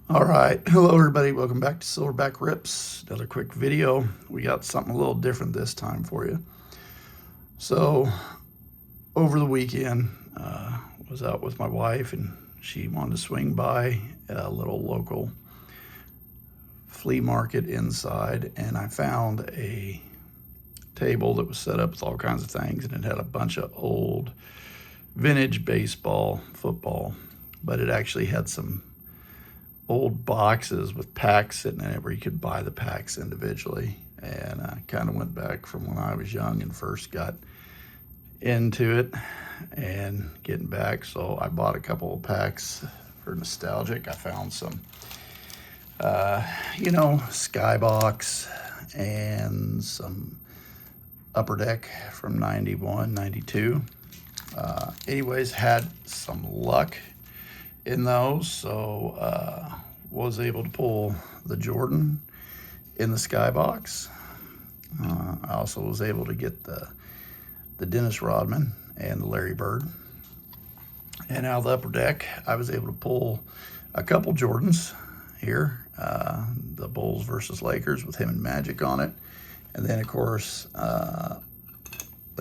All right, hello everybody, welcome back to Silverback Rips. Another quick video. We got something a little different this time for you. So over the weekend, was out with my wife and she wanted to swing by a little local flea market inside, and I found a table that was set up with all kinds of things, and it had a bunch of old vintage baseball, football, but it actually had some old boxes with packs sitting in it where you could buy the packs individually. And I kind of went back from when I was young and first got into it and getting back. So I bought a couple of packs for nostalgic. I found some, Skybox and some Upper Deck from 91, 92. Anyways, had some luck in those, so was able to pull the Jordan in the Skybox. I also was able to get the Dennis Rodman and the Larry Bird. And out of the Upper Deck, I was able to pull a couple Jordans here, the Bulls versus Lakers with him and Magic on it. And then, of course, the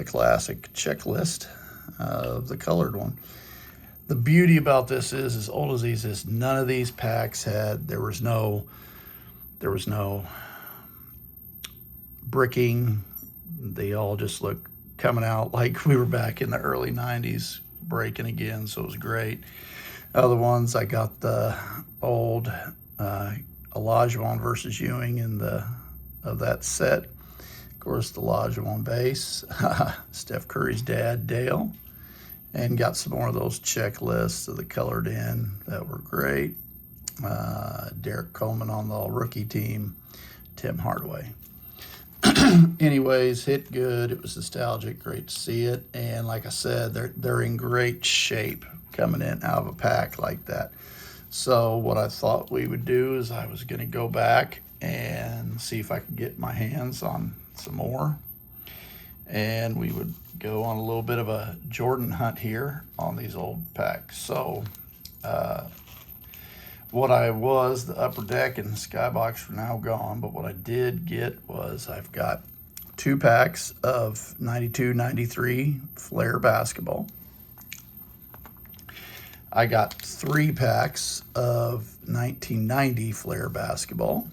classic checklist of the colored one. The beauty about this is, as old as these is, none of these packs had, there was no bricking. They all just look coming out like we were back in the early 90s, breaking again, so it was great. Other ones, I got the old Olajuwon versus Ewing of that set. Of course, the Olajuwon base, Steph Curry's dad, Dale. And got some more of those checklists of the colored in that were great. Derek Coleman on the all-rookie team, Tim Hardaway. Anyways, hit good. It was nostalgic, great to see it. And like I said, they're in great shape coming in out of a pack like that. So what I thought we would do is I was going to go back and see if I could get my hands on some more. And we would go on a little bit of a Jordan hunt here on these old packs. So the Upper Deck and the Skybox are now gone, but what I did get was I've got 2 packs of 92, 93 Flair basketball. I got 3 packs of 1990 Flair basketball.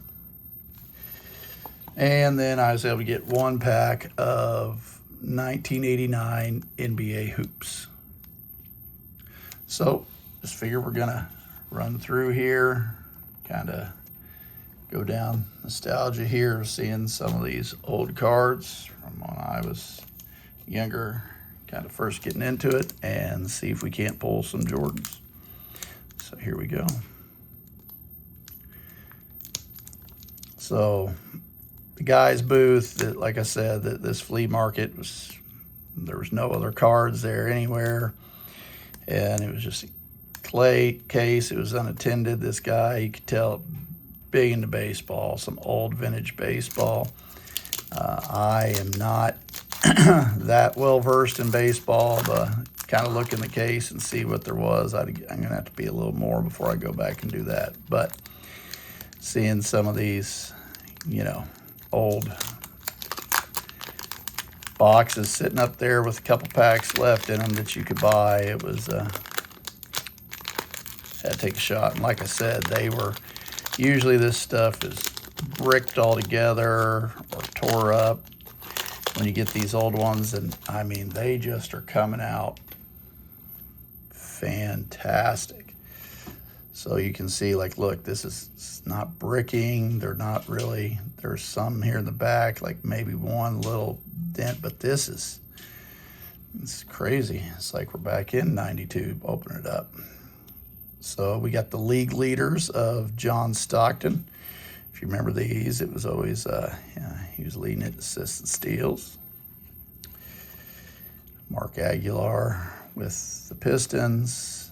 And then I was able to get 1 pack of 1989 NBA hoops. So just figure we're gonna run through here, kind of go down nostalgia here, seeing some of these old cards from when I was younger, kind of first getting into it, and see if we can't pull some Jordans. So here we go. So the guy's booth, that, like I said, that this flea market there was no other cards there anywhere, and it was just a clay case. It was unattended. This guy, you could tell, big into baseball, some old vintage baseball. I am not that well versed in baseball, but kind of look in the case and see what there was. I'm gonna have to be a little more before I go back and do that. But seeing some of these, old boxes sitting up there with a couple packs left in them that you could buy, it was had to take a shot. And like I said, usually this stuff is bricked all together or tore up when you get these old ones, and I mean, they just are coming out fantastic. So you can see, like, look, this is not bricking. They're not really, there's some here in the back, like maybe one little dent, but it's crazy. It's like we're back in 92, open it up. So we got the league leaders of John Stockton. If you remember these, it was always, he was leading it, assists and steals. Mark Aguilar with the Pistons.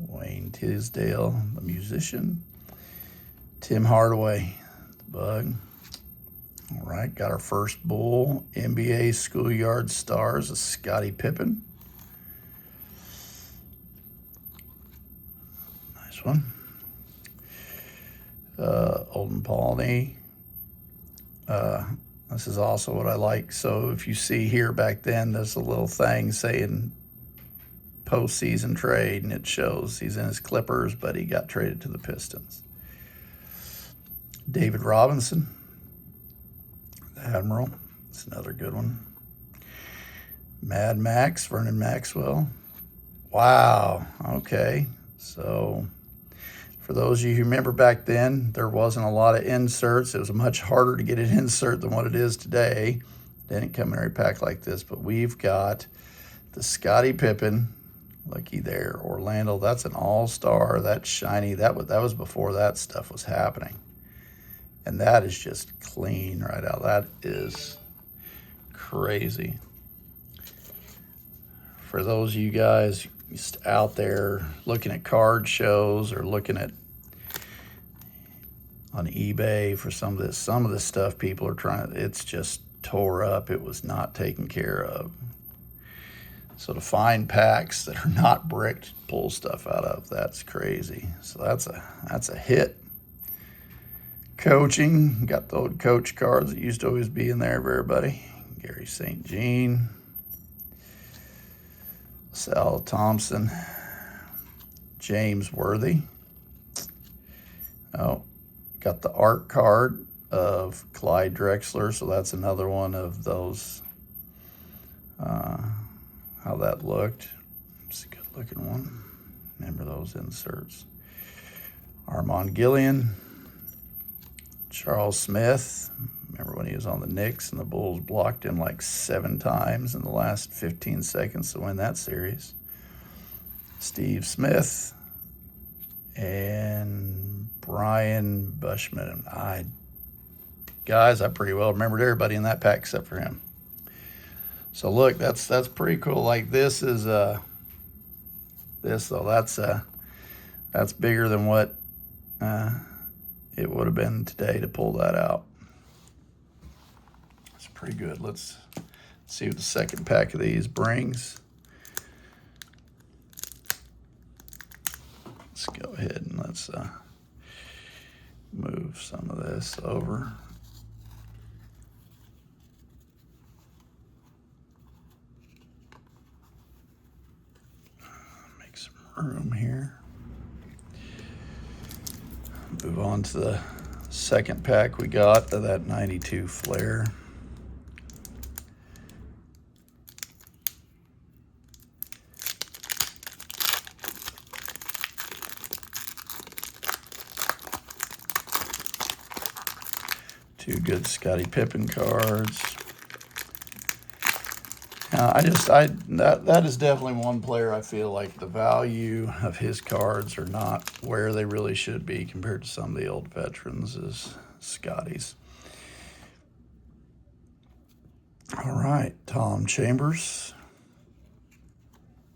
Wayne Tisdale, the musician. Tim Hardaway, the Bug. All right, got our first Bull. NBA Schoolyard Stars of Scottie Pippen. Nice one. Olden Pawnee. This is also what I like. So if you see here back then, there's a little thing saying postseason trade, and it shows he's in his Clippers, but he got traded to the Pistons. David Robinson, the Admiral. It's another good one. Mad Max, Vernon Maxwell. Wow, okay. So for those of you who remember back then, there wasn't a lot of inserts. It was much harder to get an insert than what it is today. They didn't come in every pack like this, but we've got the Scottie Pippen, looky there, Orlando. That's an all-star. That's shiny. That was before that stuff was happening. And that is just clean right out. That is crazy. For those of you guys just out there looking at card shows or looking at on eBay for some of this stuff people are trying, it's just tore up. It was not taken care of. So to find packs that are not bricked, pull stuff out of, that's crazy. So that's a hit. Coaching, got the old coach cards that used to always be in there of everybody. Gary St. Jean, Sal Thompson, James Worthy. Oh, got the art card of Clyde Drexler, so that's another one of those, how that looked. It's a good looking one. Remember those inserts. Armand Gillian, Charles Smith. Remember when he was on the Knicks and the Bulls blocked him like 7 times in the last 15 seconds to win that series. Steve Smith and Brian Bushman. Guys, I pretty well remembered everybody in that pack except for him. So look, that's pretty cool. Like this is this though, that's bigger than what it would have been today to pull that out. It's pretty good. Let's see what the second pack of these brings. Let's go ahead and let's move some of this over. Make some room here. Move on to the second pack we got of that 92 Flair. Two good Scottie Pippen cards. That is definitely one player I feel like the value of his cards are not where they really should be compared to some of the old veterans is Scotty's. All right, Tom Chambers,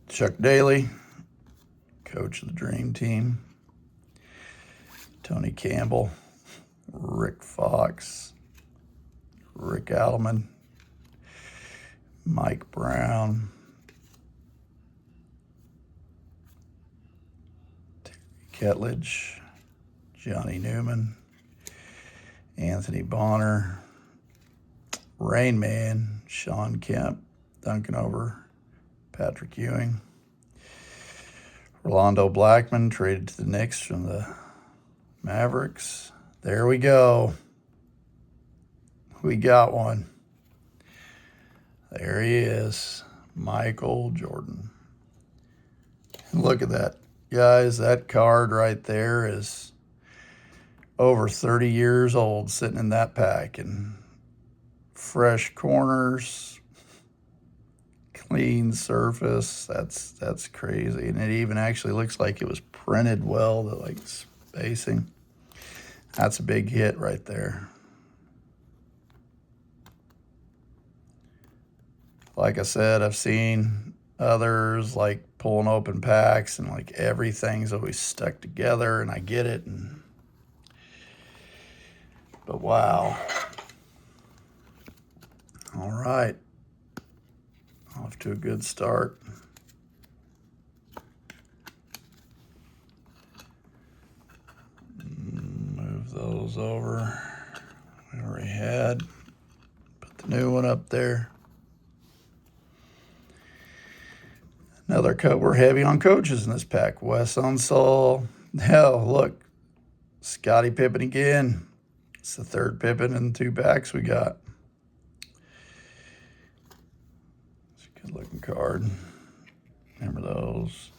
Chuck Daly, coach of the Dream Team, Tony Campbell, Rick Fox, Rick Adelman, Mike Brown, Terry Ketledge, Johnny Newman, Anthony Bonner, Rain Man, Sean Kemp, Duncan Over, Patrick Ewing, Rolando Blackman traded to the Knicks from the Mavericks. There we go. We got one. There he is, Michael Jordan. Look at that, guys. That card right there is over 30 years old, sitting in that pack, and fresh corners, clean surface. That's crazy, and it even actually looks like it was printed well. The like spacing. That's a big hit right there. Like I said, I've seen others like pulling open packs and like everything's always stuck together, and I get it. But wow. All right. Off to a good start. Move those over. We already had. Put the new one up there. Another coat. We're heavy on coaches in this pack. Wes Unseld. Hell, look. Scottie Pippen again. It's the third Pippen in 2 packs we got. It's a good looking card. Remember those.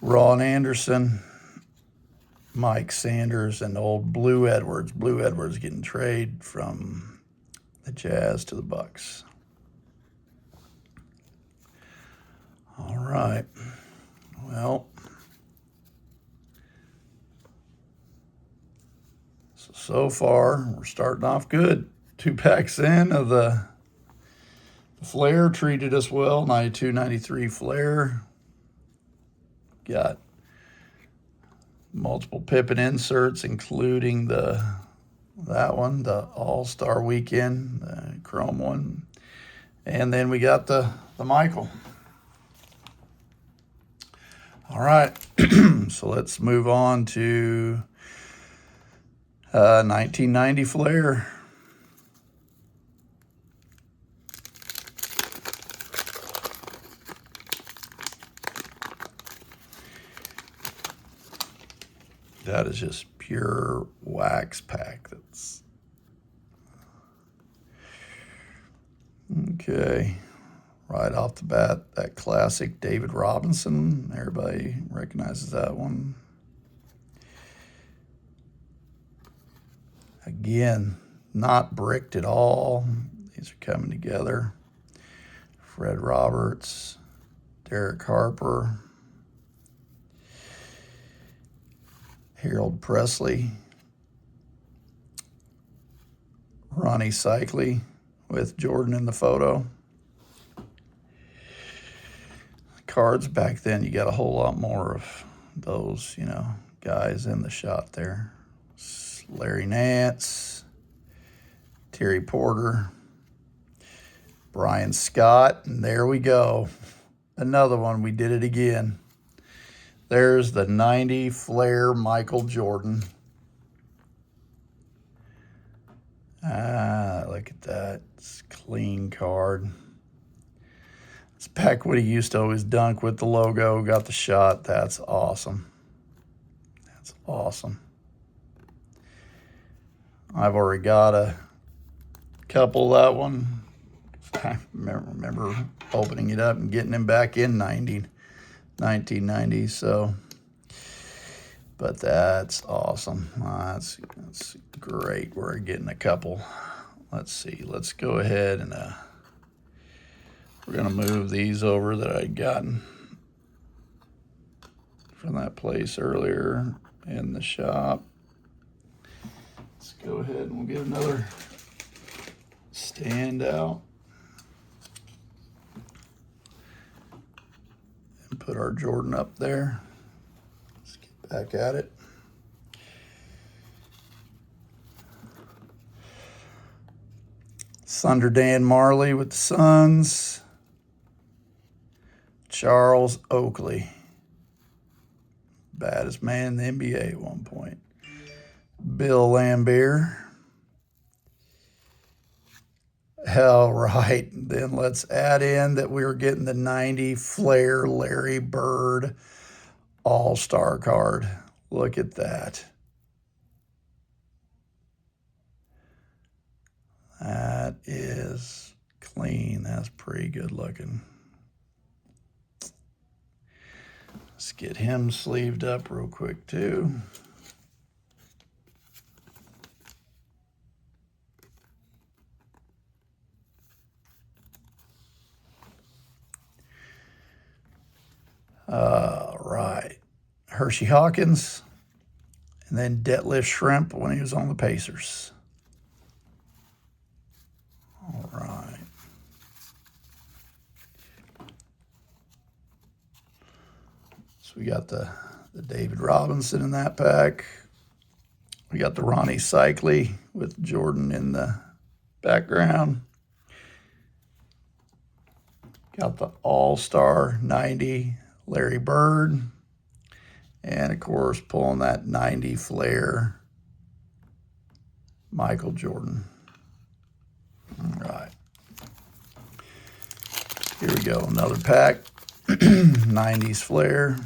Ron Anderson, Mike Sanders, and old Blue Edwards. Blue Edwards getting traded from the Jazz to the Bucks. All right. Well, so far we're starting off good. 2 packs in of the Flair treated us well. 92-93 Flair. Got multiple Pippen inserts, including that one, the All-Star Weekend, the chrome one. And then we got the Michael. All right, so let's move on to 1990 Flair. That is just pure wax pack. That's okay. Right off the bat, that classic David Robinson. Everybody recognizes that one. Again, not bricked at all. These are coming together. Fred Roberts, Derek Harper, Harold Presley, Ronnie Cycli with Jordan in the photo. Cards back then, you got a whole lot more of those, guys in the shot there. Larry Nance, Terry Porter, Brian Scott, and there we go. Another one, we did it again. There's the 90 Flair Michael Jordan. Look at that. It's a clean card. It's back when he used to always dunk with the logo, got the shot. That's awesome. That's awesome. I've already got a couple of that one. I remember opening it up and getting him back in 1990. So, but that's awesome. That's great. We're getting a couple. Let's see. Let's go ahead and we're going to move these over that I'd gotten from that place earlier in the shop. Let's go ahead and we'll get another standout and put our Jordan up there. Let's get back at it. Thunder Dan Marley with the Suns. Charles Oakley, baddest man in the NBA at one point. Bill Laimbeer. Hell right. Then let's add in that we were getting the 90 Flair Larry Bird All-Star card. Look at that. That is clean. That's pretty good looking. Let's get him sleeved up real quick too. All right. Hershey Hawkins, and then Detlef Schrempf when he was on the Pacers. All right. So we got the David Robinson in that pack. We got the Ronnie Cycli with Jordan in the background. Got the All-Star 90 Larry Bird. And, of course, pulling that 90 Flair Michael Jordan. All right. Here we go, another pack. 90's Flair.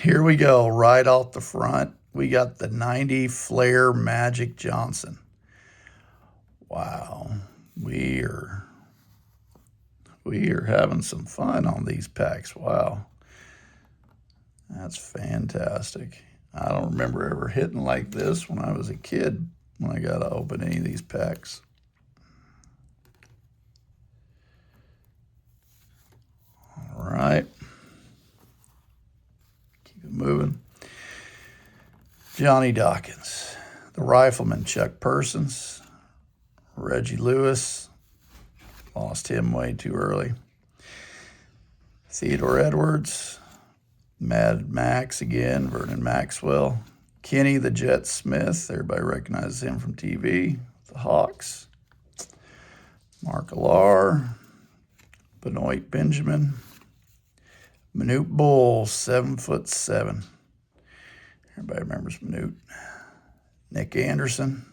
Here we go, right off the front. We got the 90 Flair Magic Johnson. Wow, we are having some fun on these packs. Wow, that's fantastic. I don't remember ever hitting like this when I was a kid when I got to open any of these packs. All right, keep it moving. Johnny Dawkins, the Rifleman, Chuck Persons, Reggie Lewis, lost him way too early. Theodore Edwards, Mad Max again, Vernon Maxwell, Kenny the Jet Smith, everybody recognizes him from TV, the Hawks, Mark Alar, Benoit Benjamin, Manute Bull, 7'7". Everybody remembers Manute. Nick Anderson,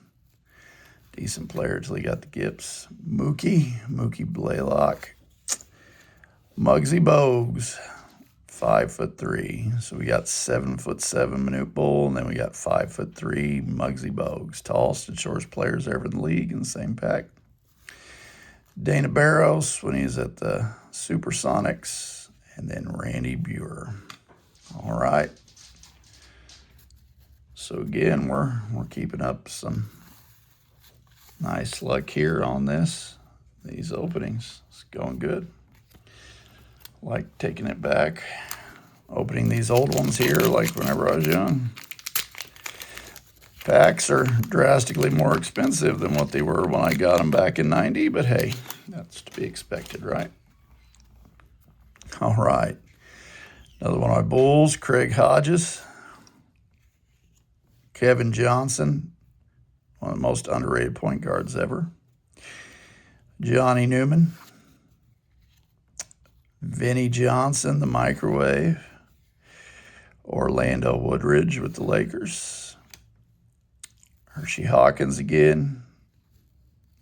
decent player till he got the Gips. Mookie Blaylock. Muggsy Bogues, 5'3". So we got 7'7" Manute Bull, and then we got 5'3" Muggsy Bogues. Tallest and shortest players ever in the league in the same pack. Dana Barros when he's at the Supersonics, and then Randy Buer. All right. So again, we're keeping up some nice luck here on these openings. It's going good. Like taking it back, opening these old ones here like whenever I was young. Packs are drastically more expensive than what they were when I got them back in 90, but hey, that's to be expected, right? All right. Another one of my Bulls, Craig Hodges. Kevin Johnson, one of the most underrated point guards ever. Johnny Newman. Vinnie Johnson, the microwave. Orlando Woodridge with the Lakers. Hershey Hawkins again.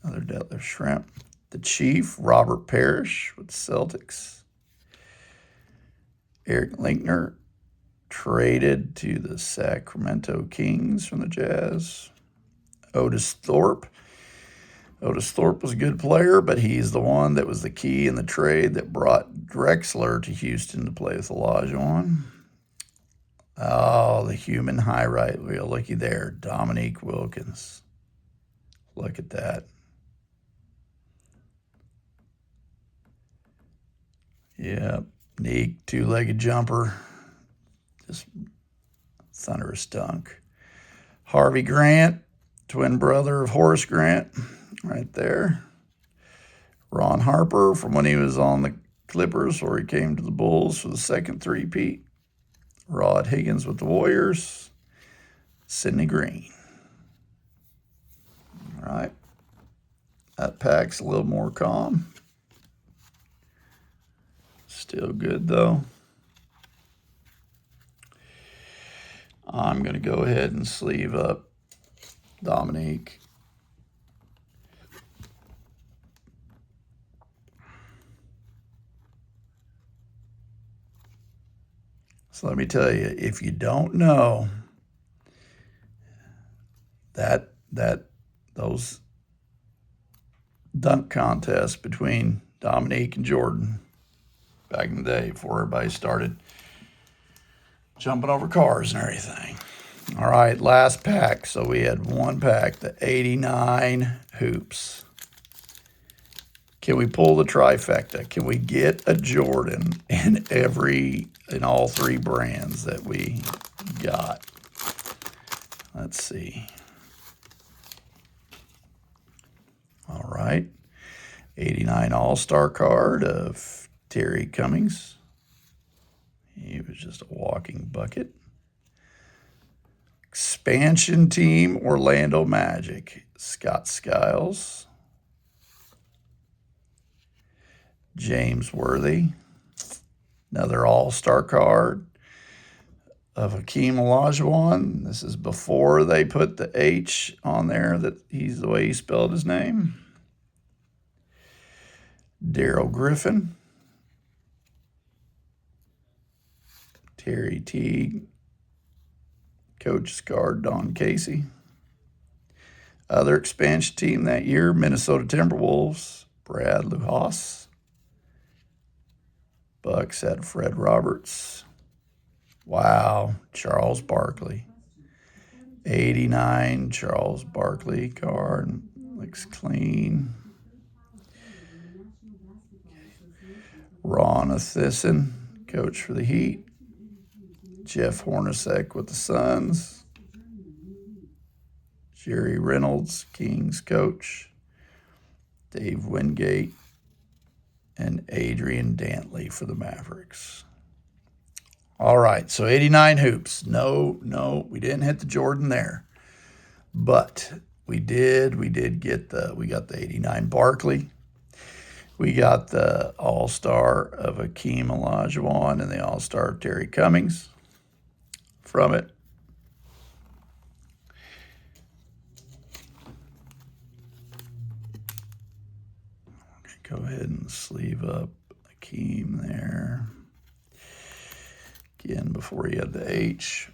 Another deadlift shrimp. The Chief, Robert Parrish with the Celtics. Eric Linkner, traded to the Sacramento Kings from the Jazz. Otis Thorpe. Otis Thorpe was a good player, but he's the one that was the key in the trade that brought Drexler to Houston to play with Olajuwon. Oh, the human high right wheel. Looky there. Dominique Wilkins. Look at that. Yeah, neat two-legged jumper. Just thunderous dunk. Harvey Grant, twin brother of Horace Grant, right there. Ron Harper from when he was on the Clippers, or he came to the Bulls for the second three-peat. Rod Higgins with the Warriors. Sidney Green. All right. That pack's a little more calm. Still good, though. I'm going to go ahead and sleeve up Dominique. So let me tell you, if you don't know those dunk contests between Dominique and Jordan back in the day before everybody started jumping over cars and everything. All right, last pack. So we had one pack, the 89 hoops. Can we pull the trifecta? Can we get a Jordan in all three brands that we got? Let's see. All right. 89 All-Star card of Terry Cummings. He was just a walking bucket. Expansion team Orlando Magic, Scott Skiles. James Worthy. Another All-Star card of Hakeem Olajuwon. This is before they put the H on there, that he's the way he spelled his name. Daryl Griffin. Terry Teague. Coach's card, Don Casey. Other expansion team that year, Minnesota Timberwolves, Brad Luhas. Bucks had Fred Roberts. Wow, Charles Barkley. 89 Charles Barkley card. Looks clean. Ron Athison, coach for the Heat. Jeff Hornacek with the Suns. Jerry Reynolds, Kings coach. Dave Wingate. And Adrian Dantley for the Mavericks. All right, so 89 hoops. No, we didn't hit the Jordan there. But we got the 89 Barkley. We got the All-Star of Hakeem Olajuwon and the All-Star of Terry Cummings from it. Go ahead and sleeve up Hakeem there. Again, before he had the H.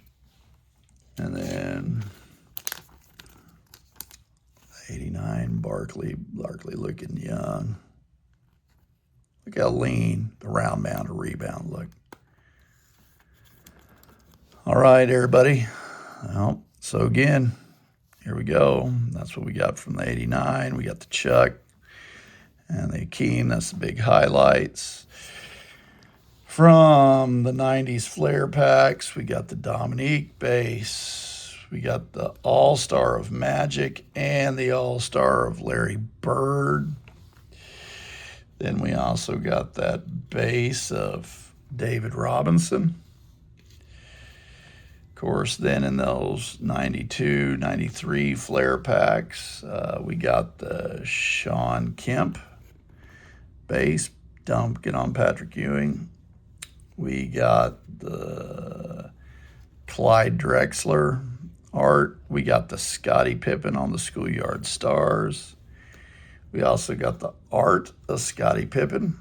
And then 89 Barkley looking young. Look how lean the round mound to rebound look. All right, everybody. Well, so again, here we go. That's what we got from the 89. We got the Chuck and the Hakeem. That's the big highlights. From the 90s Flair packs, we got the Dominique base. We got the All-Star of Magic and the All-Star of Larry Bird. Then we also got that base of David Robinson. Of course, then in those 92, 93 Flair packs, we got the Sean Kemp base, dumping on Patrick Ewing. We got the Clyde Drexler art. We got the Scottie Pippen on the Schoolyard Stars. We also got the art of Scottie Pippen.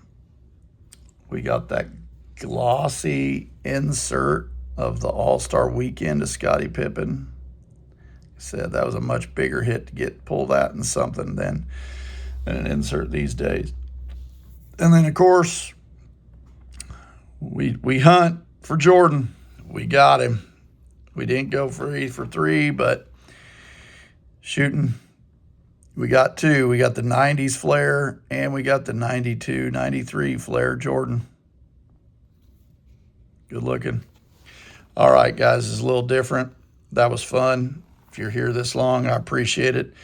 We got that glossy insert of the All-Star Weekend of Scottie Pippen. I said that was a much bigger hit to pull that in something than an insert these days. And then, of course, we hunt for Jordan. We got him. We didn't go for 3, but shooting, we got 2. We got the 90s Flair, and we got the 92, 93 Flair Jordan. Good looking. All right, guys, it's a little different. That was fun. If you're here this long, I appreciate it.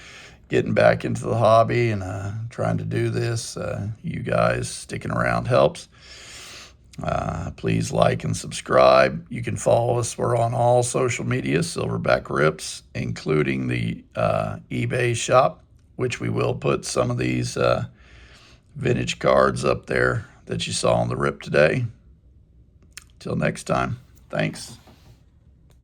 Getting back into the hobby and trying to do this. You guys sticking around helps. Please like and subscribe. You can follow us. We're on all social media, Silverback Rips, including the eBay shop, which we will put some of these vintage cards up there that you saw on the rip today. Till next time, thanks.